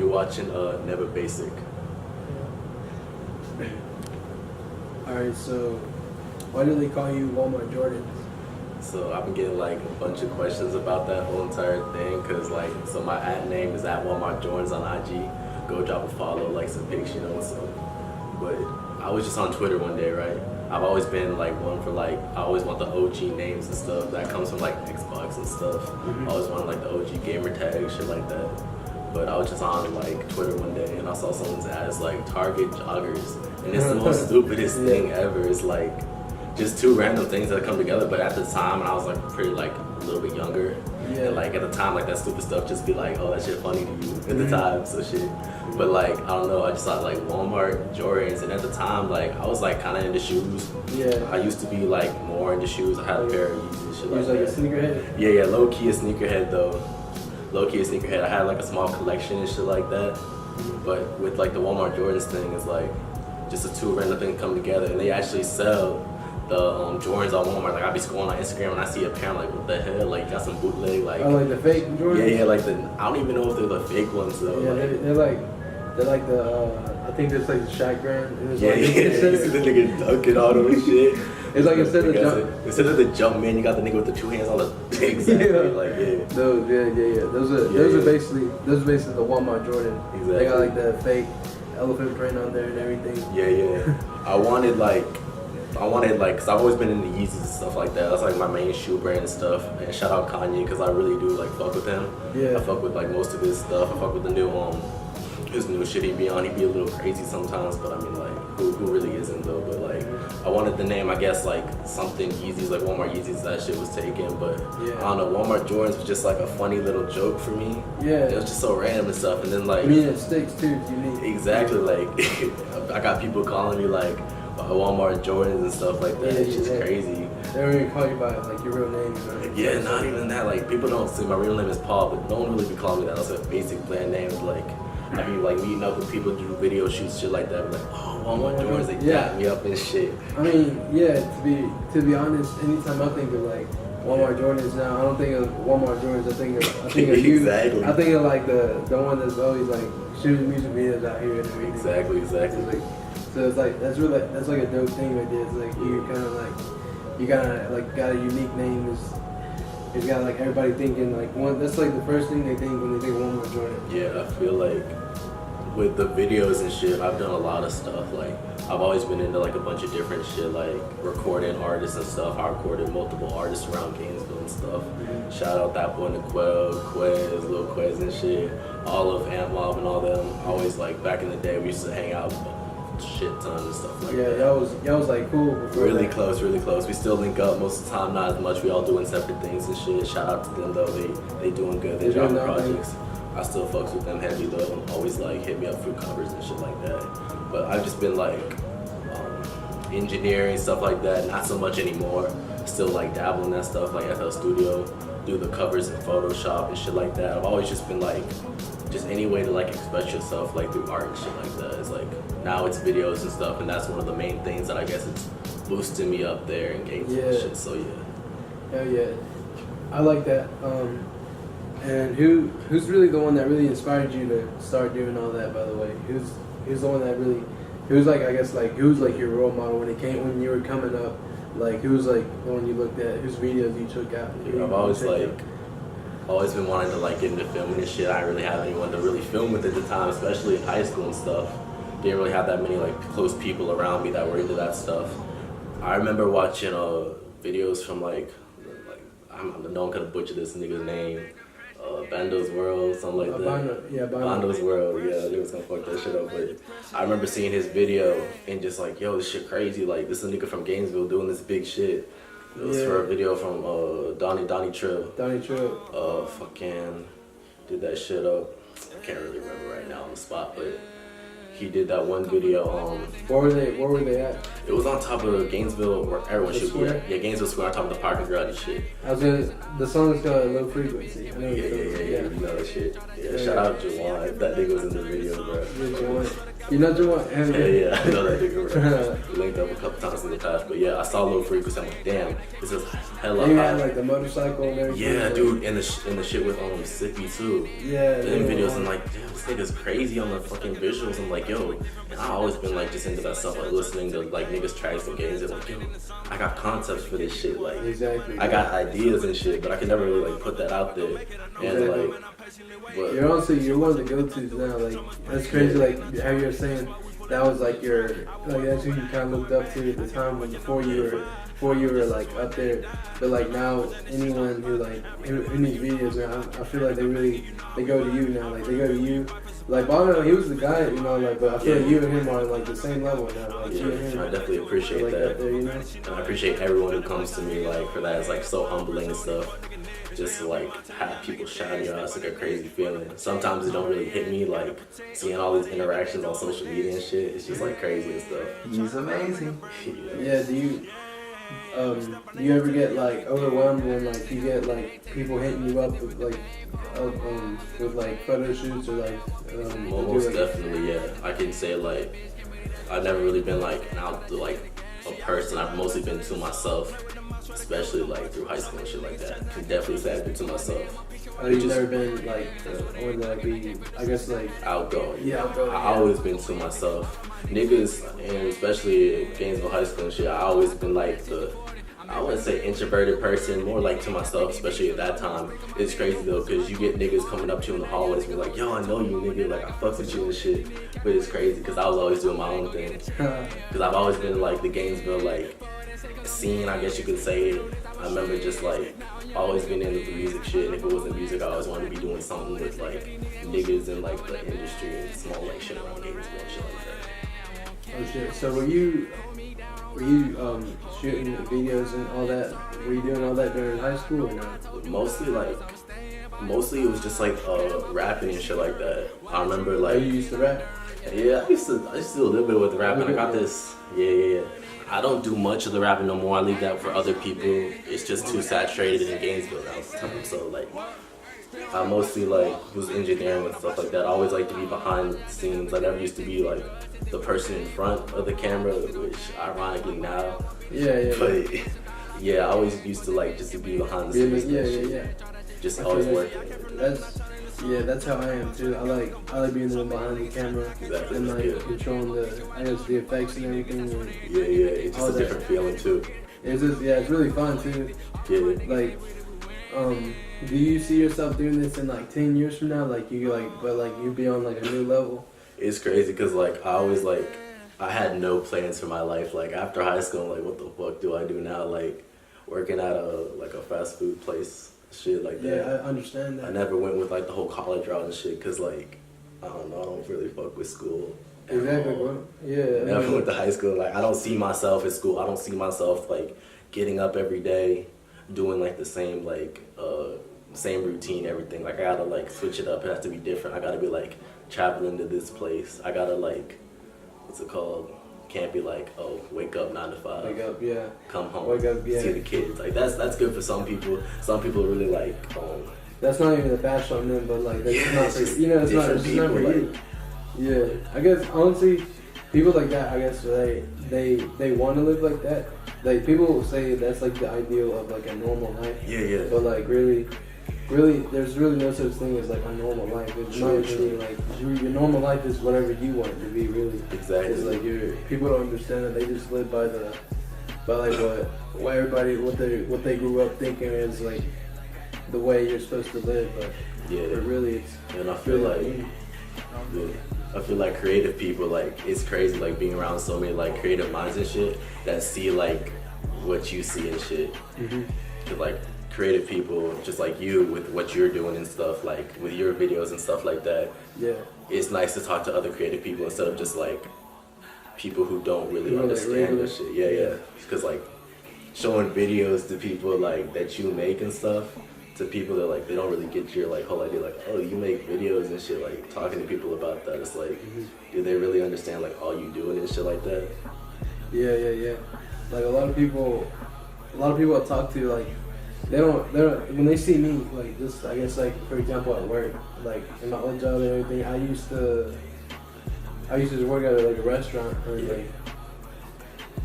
You're watching Never Basic. Alright, so why do they call you WalmartJordans? So I've been getting like a bunch of questions about that whole entire thing, cause like, so my ad name is at WalmartJordans on IG. Go drop a follow, like some pics, you know. So, but I was just on Twitter one day, right? I've always been like one for like, I always want the OG names and stuff that comes from like Xbox and stuff. I always wanted like the OG gamer tag, shit like that. But I was just on like Twitter one day and I saw someone's ad, it's like Target joggers, and it's the most stupidest thing ever. It's like just two random things that come together. But at the time, and I was like pretty like a little bit younger, and like at the time, like that stupid stuff just be like, oh, that shit funny to you at the time, so shit. But like, I don't know, I just thought like Walmart Jordans, and at the time, like I was like kind of into shoes. I used to be like more into shoes. I had a pair of Yeezys and shit like that. You was like a sneakerhead? Yeah, low key a sneakerhead though. Low key a sneakerhead. I had like a small collection and shit like that. But with like the Walmart Jordans thing, it's like just the two random things come together, and they actually sell the Jordans on Walmart. Like I be scrolling on Instagram and I see a pair, I'm like, what the hell? Like got some bootleg, like. Oh, like the fake Jordans? Yeah, like the, I don't even know if they're the fake ones though. Yeah, like, they're like the, I think it's like the Shaq brand. Yeah, like, you see the nigga dunking all those shit. It's like instead of the jump man, you got the nigga with the two hands on the Those are basically the Walmart Jordan. Exactly. They got like the fake elephant print on there and everything. Yeah. I wanted like, cause I've always been into Yeezys and stuff like that. That's like my main shoe brand and stuff. And shout out Kanye, cause I really do like fuck with him. Yeah. I fuck with like most of his stuff. I fuck with the new his new shit he be on. He be a little crazy sometimes, but I mean like, who really isn't though? But like, I wanted the name, I guess like something Yeezys, like Walmart Yeezys. That shit was taken, but I don't know. Walmart Jordans was just like a funny little joke for me. Yeah. It was just so random and stuff. And then like, I mean, it sticks too. It's unique. Exactly. Like, I got people calling me like Walmart Jordans and stuff like that. It's just crazy. They don't even call you by like your real name. Yeah, not even that. Like people don't see my real name is Paul, but no one really be calling me that. That's a basic brand name. Like I be like meeting up with people to do video shoots, shit like that. Like, oh, Walmart Jordans, they got me up and shit. I mean, yeah. To be honest, anytime I think of like Walmart Jordans now, I don't think of Walmart Jordans. I think of you. Exactly. I think of like the one that's always like shooting music videos out here and everything. Exactly. So it's like that's like a dope thing right there. It's like you kind of like got a unique name. It's got like everybody thinking like one. That's like the first thing they think when they think Walmart Jordan. Yeah, I feel like with the videos and shit, I've done a lot of stuff. Like I've always been into like a bunch of different shit, like recording artists and stuff. I recorded multiple artists around Gainesville and stuff. Shout out that boy Quez, Lil Quez and shit. All of Ant Mob and all them. Always like back in the day, we used to hang out shit ton and stuff like that. Yeah, y'all was like cool before really that. close. We still link up most of the time, not as much. We all doing separate things and shit. Shout out to them though. They doing good. They dropping projects. I still fucks with them heavy though. Always like hit me up for covers and shit like that. But I've just been like engineering stuff like that. Not so much anymore. Still like dabble in that stuff like FL Studio, do the covers in Photoshop and shit like that. I've always just been like, just any way to like express yourself like through art and shit like that. It's like now it's videos and stuff, and that's one of the main things that I guess it's boosting me up there and Gainesville and shit. So yeah. Hell yeah, I like that. And who's really the one that really inspired you to start doing all that? By the way, who's the one that really, who's like I guess like who's like your role model when you were coming up? Like who's like the one you looked at? Whose videos you took out? I've always been wanting to like get into filming and shit. I didn't really have anyone to really film with at the time, especially in high school and stuff. Didn't really have that many like close people around me that were into that stuff. I remember watching videos from like I know I'm gonna butcher this nigga's name. Bando's World, something like that. Bando's World, yeah, they was gonna fuck that shit up. But I remember seeing his video and just like, yo, this shit crazy. Like, this is a nigga from Gainesville doing this big shit. It was for a video from Donnie Trill. Fucking did that shit up. I can't really remember right now on the spot, but he did that one video. Where were they at? It was on top of Gainesville, where everyone should be at. Yeah, Gainesville Square, on top of the parking garage and shit. The song is called Low Frequency. I know yeah, you know that shit. Yeah, shout out Jawan, if that nigga was in the video, bro. You know Jawan? Yeah, I know that nigga, bro. We linked up a couple times in the past, but yeah, I saw Low Frequency. I'm like, damn, this is hella high. You had like the motorcycle and everything. Yeah, dude, and the shit with Sippy too. Yeah. Them videos, I'm like, damn, this nigga's crazy on the fucking visuals. I'm like, yo, and I always been like just into that stuff, like listening to like niggas tracks and games, and like, yo, I got concepts for this shit, like Exactly. I got ideas and shit, but I can never really like put that out there. And Exactly. like, but You're one of the go-tos now. Like that's crazy. Like how you're saying that was like that's who you kind of looked up to at the time when before you were like up there. But like now, anyone who needs videos, I feel like they go to you now. Like they go to you. Like Bono, he was the guy, you know. Like, but I feel like you and him are like the same level now. Like you and him, I definitely appreciate like, that. up there, you know? And I appreciate everyone who comes to me like for that. It's like so humbling and stuff. Just to like have people shouting you out, it's like a crazy feeling. Sometimes it don't really hit me, like seeing all these interactions on social media and shit. It's just like crazy and stuff. He's amazing. Yeah. Do you ever get like overwhelmed when like you get like people hitting you up with like photo shoots or like Most definitely, yeah. I can say like I've never really been like out to like a person. I've mostly been to myself, especially like through high school and shit like that. I can definitely say I've been to myself. You've never been like or like be I guess like outgoing. Yeah, outgoing. I always been to myself. Niggas, and especially in Gainesville High School and shit, I always been like I wouldn't say introverted person, more like to myself, especially at that time. It's crazy though, because you get niggas coming up to you in the hallways and be like, yo, I know you, nigga, like I fucks with you and shit. But it's crazy because I was always doing my own thing. Because I've always been like the Gainesville like scene, I guess you could say. I remember just like always being into the music shit, and if it wasn't music, I always wanted to be doing something with like niggas in like the industry and small like shit around Gainesville and shit like that. Oh shit. So were you shooting videos and all that? Were you doing all that during high school or not? Mostly it was just like rapping and shit like that. I remember like you used to rap? Yeah, I used to do a little bit with the rapping. I got this. Yeah. I don't do much of the rapping no more. I leave that for other people. It's just too saturated in Gainesville now. So like, I mostly like was engineering and stuff like that. I always like to be behind the scenes. I never used to be like the person in front of the camera, which ironically now. Yeah. But yeah, I always used to like just to be behind the scenes. Yeah. Just always working. That's how I am too. I like being the one behind the camera. Exactly. And like controlling the effects and everything. And yeah. It's just a different feeling too. It's really fun too. Yeah. Like, do you see yourself doing this in like 10 years from now? Like you be on like a new level? It's crazy because like I had no plans for my life. Like after high school, I'm like, what the fuck do I do now? Like working at a fast food place, shit like that. Yeah, I understand that. I never went with like the whole college route and shit because like I don't know, I don't really fuck with school. Exactly, bro. Yeah. Never went to high school. Like I don't see myself at school. I don't see myself like getting up every day, doing like the same same routine, everything. Like I gotta like switch it up. It has to be different. I gotta be like traveling to this place. I gotta like, what's it called? Can't be like, oh, wake up 9 to 5. Wake up, yeah. Come home. Wake up, yeah. See the kids. Like that's good for some people. Some people really like. That's not even the bash on them, but like that's not for you know. It's not for you. Yeah, I guess honestly, people like that. I guess they want to live like that. Like people will say that's like the ideal of like a normal life. Yeah. But like really, there's really no such thing as like a normal life. It's not really like your normal life is whatever you want it to be. Really, exactly. It's like people don't understand that. They just live by like what everybody what they grew up thinking is like the way you're supposed to live. But really, it's and I feel like creative people, like it's crazy like being around so many like creative minds and shit that see like what you see and shit. Mm-hmm. Cause like creative people just like you with what you're doing and stuff, like with your videos and stuff like that. Yeah. It's nice to talk to other creative people instead of just like people who don't really understand this shit. Yeah. Cause like showing videos to people like that you make and stuff, to people that like they don't really get your like whole idea, like, oh, you make videos and shit, like talking to people about that, it's like, do they really understand like all you doing and shit like that? Yeah. Like a lot of people I talk to, like they don't when they see me like this, I guess like for example at work, like in my old job and everything, I used to just work at like a restaurant and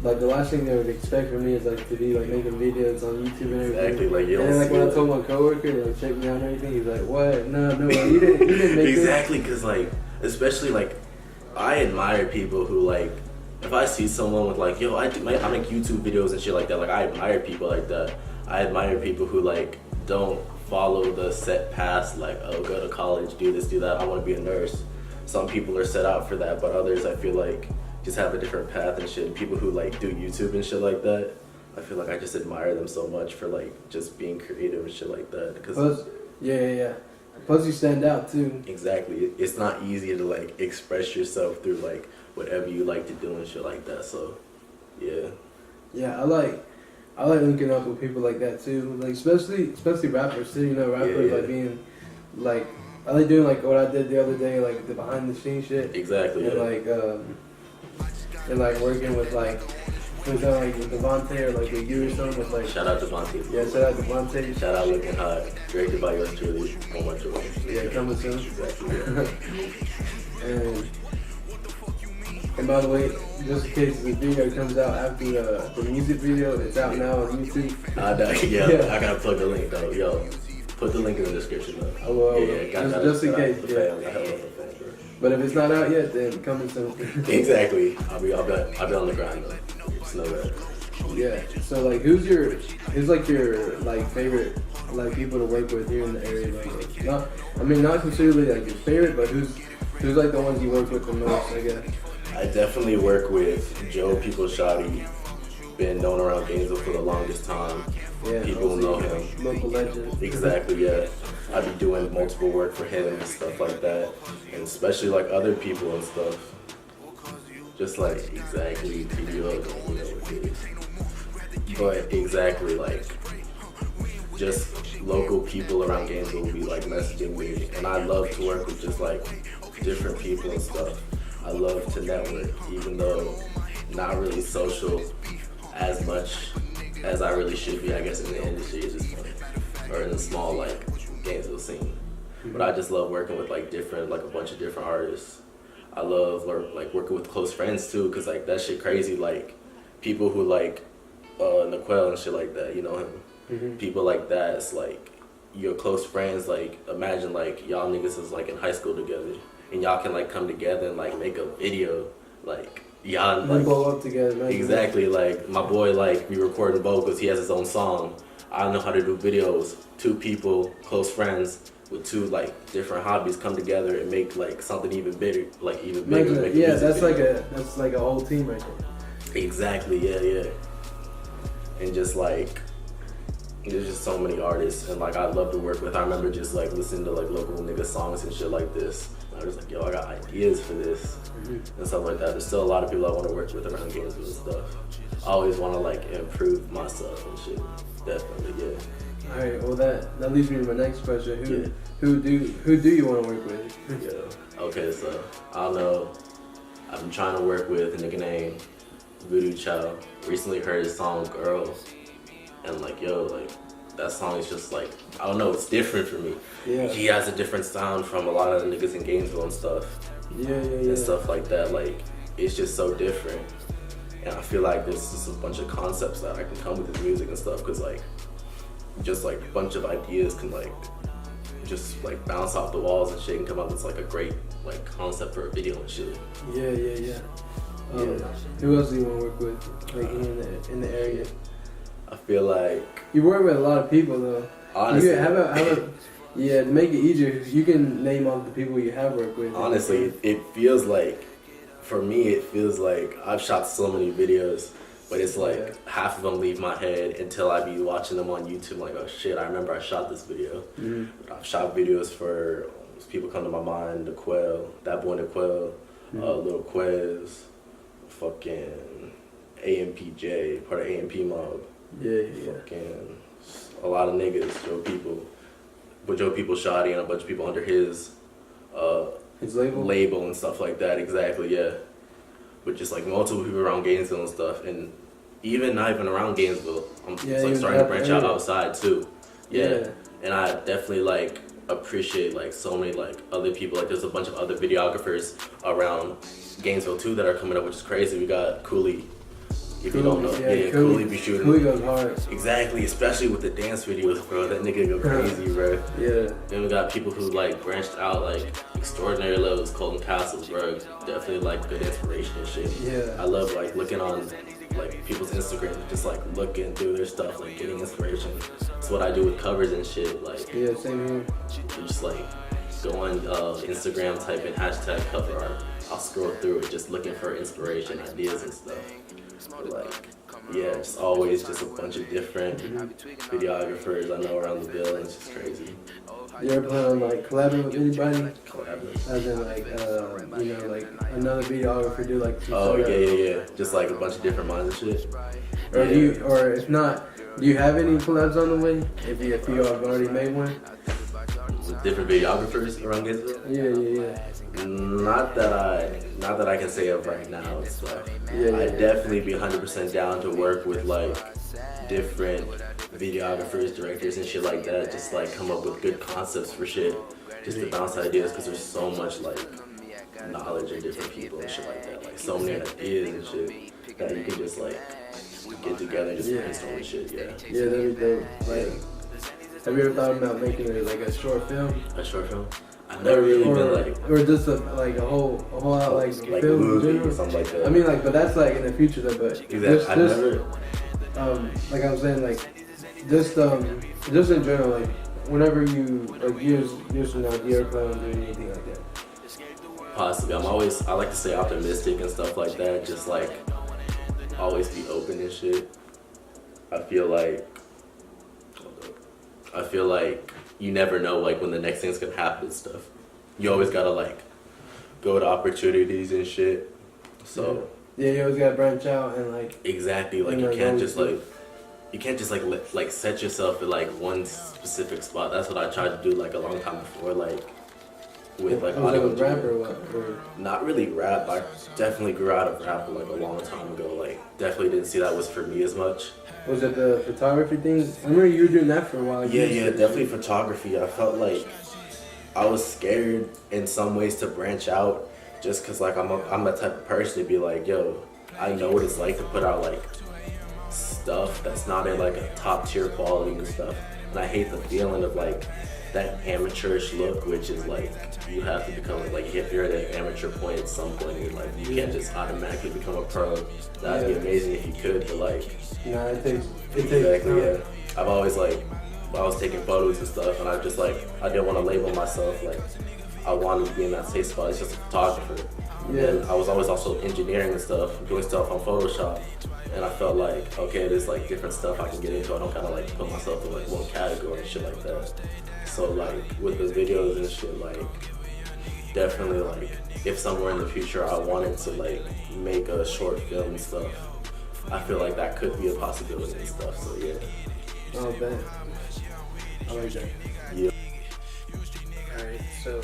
like the last thing they would expect from me is like to be like making videos on YouTube and everything. Exactly, like you and don't then like when I see told my coworker to like check me out and everything, he's like, "What? No, like, you didn't make exactly, because like especially like I admire people who like if I see someone with like yo I make YouTube videos and shit like that, like I admire people like that. I admire people who like don't follow the set paths like oh go to college, do this, do that. I want to be a nurse. Some people are set out for that, but others I feel like just have a different path and shit. People who like do YouTube and shit like that, I feel like I just admire them so much for like just being creative and shit like that. Plus, yeah. Plus you stand out too. Exactly. It's not easy to like express yourself through like whatever you like to do and shit like that. So, yeah. Yeah, I like linking up with people like that too. Like especially rappers too. You know, rappers like being like I like doing like what I did the other day, like the behind the scenes shit. Exactly. And and like working with like with Devontae or like with you or something with like shout out to Devontae. Yeah, shout out to Devontae. Shout out Looking Hot. Directed by yours truly, WalmartJordans. Yeah, coming soon. Exactly. And by the way, just in case the video comes out after the music video, it's out now on YouTube. I gotta plug the link though. Yo, put the link in the description though. I will. Yeah, just in case. But if it's not out yet, then coming soon. Exactly. I'll be on the grind though. Just know that. Yeah. So like, who's like your like favorite like people to work with here in the area? Like, not considerably like your favorite, but who's like the ones you work with the most? I guess. I definitely work with Joe People Shoddy. Been known around Gainesville for the longest time. Yeah, People know him. Local legend. Exactly, yeah. I be doing multiple work for him and stuff like that. And especially like other people and stuff. Just like exactly TVO, you know what it is. But exactly like just local people around Gainesville will be like messaging me. And I love to work with just like different people and stuff. I love to network, even though not really social as much as I really should be, I guess, in the industry at this point, or in the small like Gainesville scene. But I just love working with like a bunch of different artists. I love like working with close friends too, cause like that shit crazy. Like people who like Naquel and shit like that, you know him. Mm-hmm. People like that, it's like your close friends. Like imagine like y'all niggas is like in high school together. And y'all can like come together and like make a video, like y'all like blow up together. Exactly, like my boy like we recording vocals. He has his own song. I know how to do videos. Two people, close friends with two like different hobbies come together and make like something even bigger, like even bigger. Yeah, that's like a whole team right there. Exactly, yeah. And just like there's just so many artists and like I love to work with. I remember just like listening to like local nigga songs and shit like this. I was like, yo, I got ideas for this and stuff like that. There's still a lot of people I want to work with around Gainesville and stuff. I always want to like improve myself and shit. Definitely, yeah. All right, well that leads me to my next question. Who do you want to work with? Yeah. Okay, so I don't know. I've been trying to work with a nigga named Voodoo Chow. Recently heard his song Girl, and like yo, like that song is just like, I don't know, it's different for me. Yeah. He has a different sound from a lot of the niggas in Gainesville and stuff. Yeah. And stuff like that. Like, it's just so different. And I feel like there's just a bunch of concepts that I can come with his music and stuff, because like, just like a bunch of ideas can like, just like bounce off the walls and shit and come up with like a great like concept for a video and shit. Yeah. Who else do you want to work with, like in the area? I feel like you work with a lot of people though. Honestly, to make it easier, you can name all the people you have worked with. Honestly, it feels like, for me, it feels like I've shot so many videos, but it's like half of them leave my head until I be watching them on YouTube. Like, oh shit, I remember I shot this video. Mm-hmm. I've shot videos for people come to my mind: Naquel, that boy Naquel, Lil Quez, fucking AMPJ, part of AMP Mob. Yeah. Fucking a lot of niggas, Joe People Shoddy and a bunch of people under his label and stuff like that. Exactly, yeah. But just like multiple people around Gainesville and stuff, and not even around Gainesville. I'm like starting to branch out outside too. Yeah. And I definitely like appreciate like so many like other people. Like there's a bunch of other videographers around Gainesville too that are coming up, which is crazy. We got Cooley. If you don't know, yeah, Cooley be shooting. Cooley goes hard. Exactly, especially with the dance videos, bro. That nigga go crazy, bro. Yeah. Then we got people who like branched out like extraordinary levels, Colton Castles, bro. Definitely like good inspiration and shit. Yeah. I love like looking on like people's Instagram, just like looking through their stuff, like getting inspiration. That's what I do with covers and shit. Like, yeah, same here. You just like go on Instagram, type in hashtag cover art. I'll scroll through it just looking for inspiration, ideas and stuff. But like, yeah, just always just a bunch of different videographers I know around the bill, and it's just crazy. You ever plan on like collabing with anybody? Collaborate. As in like, you know, like another videographer do like. Oh yeah. Just like a bunch of different minds and shit. Or do you, or if not, do you have any collabs on the way? If you have already made one. With different videographers around Gainesville? Yeah. Not that I can say of right now. It's like, I'd definitely be 100% down to work with like different videographers, directors and shit like that. Just like come up with good concepts for shit. Just to bounce ideas, because there's so much like knowledge in different people and shit like that. Like so many ideas and shit that you can just like get together and just brainstorm and shit. Yeah, that'd be dope. Like, have you ever thought about making it like a short film? A short film? I've never really been like, or just a whole out like film movie in general. or something like that. I mean, like, but that's like in the future though. But exactly. I've never. Like I'm saying, like just in general, like whenever you like years from now, do you ever plan on doing anything like that? Possibly. I like to stay optimistic and stuff like that. Just like always be open and shit. I feel like you never know like when the next thing's gonna happen and stuff. You always gotta like go to opportunities and shit. So yeah, you always gotta branch out and like exactly like you can't just like set yourself at like one specific spot. That's what I tried to do like a long time before, like with like audio. Was rap or what? Or? Not really rap. I definitely grew out of rap like a long time ago. Like definitely didn't see that was for me as much. Was it the photography thing? I remember you were doing that for a while. Yeah, definitely photography. I felt like I was scared in some ways to branch out, just cause like I'm the type of person to be like, yo, I know what it's like to put out like stuff that's not in like a top tier quality and stuff, and I hate the feeling of like that amateurish look, which is like you have to become like if you're at an amateur point at some point in your life, you can't just automatically become a pro. That'd be amazing if you could, but like it takes exactly. Yeah, I've always like I was taking photos and stuff, and I just like I didn't want to label myself like I wanted to be in that safe spot. It's just a photographer. Yeah. And I was always also engineering and stuff, doing stuff on Photoshop, and I felt like okay, there's like different stuff I can get into. I don't kind of like put myself in like one category and shit like that. So like with the videos and shit, like definitely like if somewhere in the future I wanted to like make a short film and stuff, I feel like that could be a possibility and stuff. So yeah. Oh, bet. I like that. Yeah. Alright, so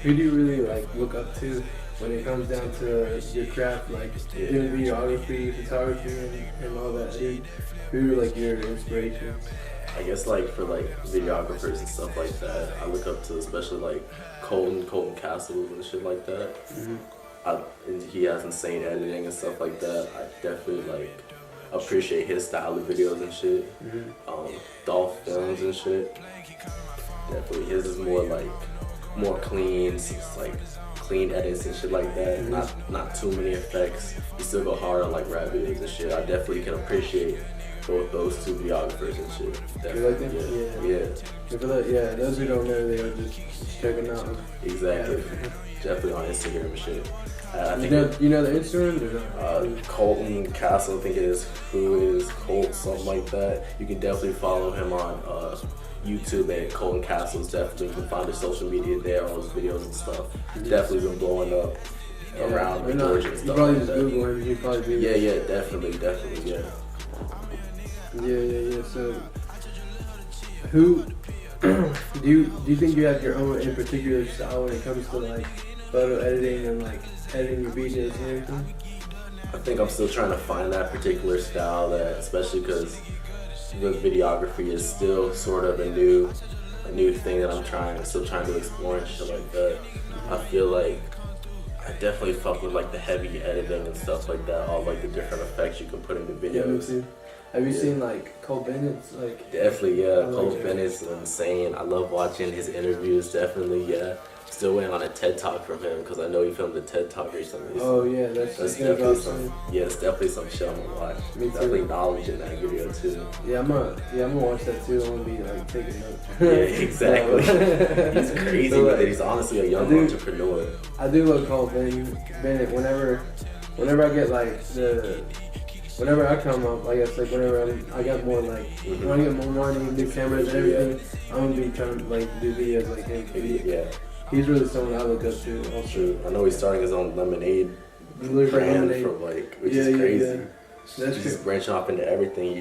who do you really like look up to when it comes down to your craft, like doing videography, photography, and all that? Who are like your inspirations? I guess like for like videographers and stuff like that, I look up to especially like Colton Castles and shit like that. And he has insane editing and stuff like that. I definitely like appreciate his style of videos and shit. Dolph films and shit. Definitely his is more clean, it's like clean edits and shit like that. Not too many effects. You still go hard on like rap videos and shit. I definitely can appreciate both those two videographers and shit. You like them? Yeah. Those who don't know, they'll just check them out. Exactly. Definitely on Instagram and shit. You know the Instagram or not? Colton Castle, I think it is. Who is Colt? Something like that. You can definitely follow him on YouTube at Colton Castles. Definitely you can find his social media there, all his videos and stuff. Definitely been blowing up around Georgia and stuff. You probably like just that. Google him. You probably do. Yeah, definitely, yeah. Yeah. So, who do you think you have your own in particular style when it comes to like photo editing and like editing your videos and everything? I think I'm still trying to find that particular style, that especially because the videography is still sort of a new thing that I'm still trying to explore and shit like that. I feel like I definitely fuck with like the heavy editing and stuff like that. All like the different effects you can put in the Yeah, me videos. too. Have you seen like Cole Bennett's like? Definitely, yeah. I like Cole it. Bennett's insane. I love watching his interviews. Definitely, yeah. Still waiting on a TED Talk from him because I know he filmed a TED Talk recently. Oh yeah, that's gonna definitely drop some. soon. Yeah, it's definitely some shit I'm gonna watch. Me too. Definitely knowledge in that video too. Yeah, I'm gonna watch that too. I'm gonna be like taking notes. Yeah, exactly. He's crazy So, with it. He's honestly a young entrepreneur. I do love Cole Bennett. Whenever I get like whenever I come up, I guess like whenever I got more like when I get more money, new cameras and everything, I'm gonna be trying to like do videos like him. Yeah. He's really someone I look up to. Also, True. I know he's starting his own lemonade Literally brand lemonade. from which is crazy. Yeah. That's He's true. branching off into everything.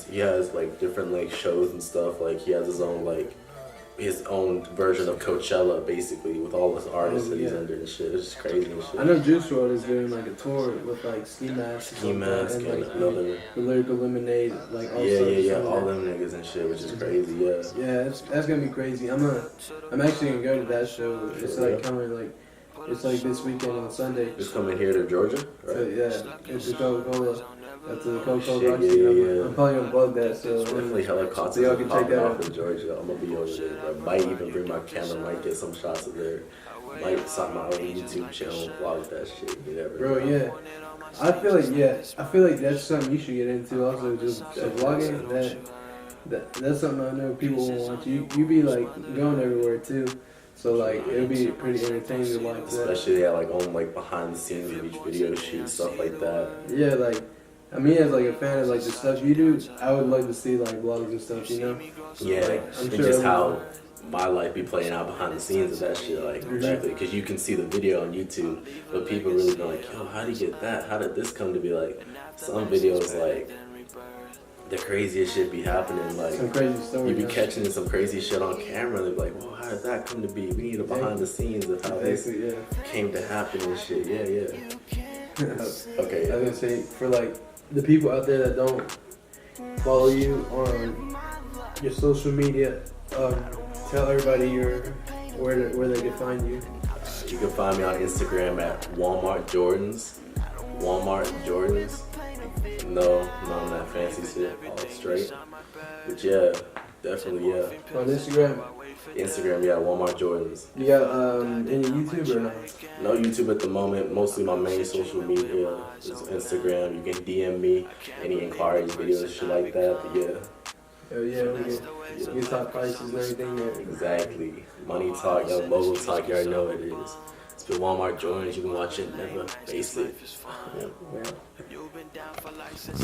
He has like different like shows and stuff. Like he has his own version of Coachella basically with all his artists that he's under and shit. It's just crazy and shit. I know Juice WRLD is doing like a tour with like Ski Mask Ski Mask and like another. the Lyrical Lemonade, like all Yeah, all them niggas and shit, which is crazy. Yeah. Yeah, that's gonna be crazy. I'm actually gonna go to that show. It's like coming like it's like this weekend on Sunday. Just coming here to Georgia, right? So yeah, it's the Coca-Cola. That's the Coca-Cola Shit, rock yeah, scene. yeah. I'm probably gonna plug that. So Definitely hella concerts so y'all can check popping that off out. in Georgia. I'm gonna be over there. I might even bring my camera. Might get some shots of there. Might start my own YouTube channel, vlog that shit. You never Bro, know. yeah. I feel like that's something you should get into also. Just vlogging. That's something I know people will watch. You be like going everywhere too. So like it'll be pretty entertaining to watch that. Especially like on like behind the scenes of each video shoot, stuff like that. Yeah, like I mean, as like a fan of like the stuff you do, I would like to see like vlogs and stuff, you know? Yeah, Like, I'm and sure just how my life be playing out behind the scenes of that shit, like exactly, because you can see the video on YouTube, but people really be like, yo, how do you get that? How did this come to be? Like some videos, like the craziest shit be happening, like Some crazy stories. you be catching some crazy shit on camera. They're like, well, how did that come to be? We need a behind the scenes of how this came to happen and shit. Yeah. Okay. I was gonna say for like the people out there that don't follow you on your social media, tell everybody where they can find you. You can find me on Instagram at WalmartJordans. WalmartJordans. No, none of that fancy shit. All straight. But yeah, definitely, yeah. On Instagram, Instagram, yeah, WalmartJordans. you got any YouTube or not? No YouTube at the moment. Mostly my main social media is Instagram. You can DM me any inquiries, videos, shit like that. But yeah. Oh yeah, we get top prices and everything. Yeah. Exactly. Money talk, young logo talk, you already know what it is. It's been WalmartJordans. You can watch it, never basic. Yeah. Yeah.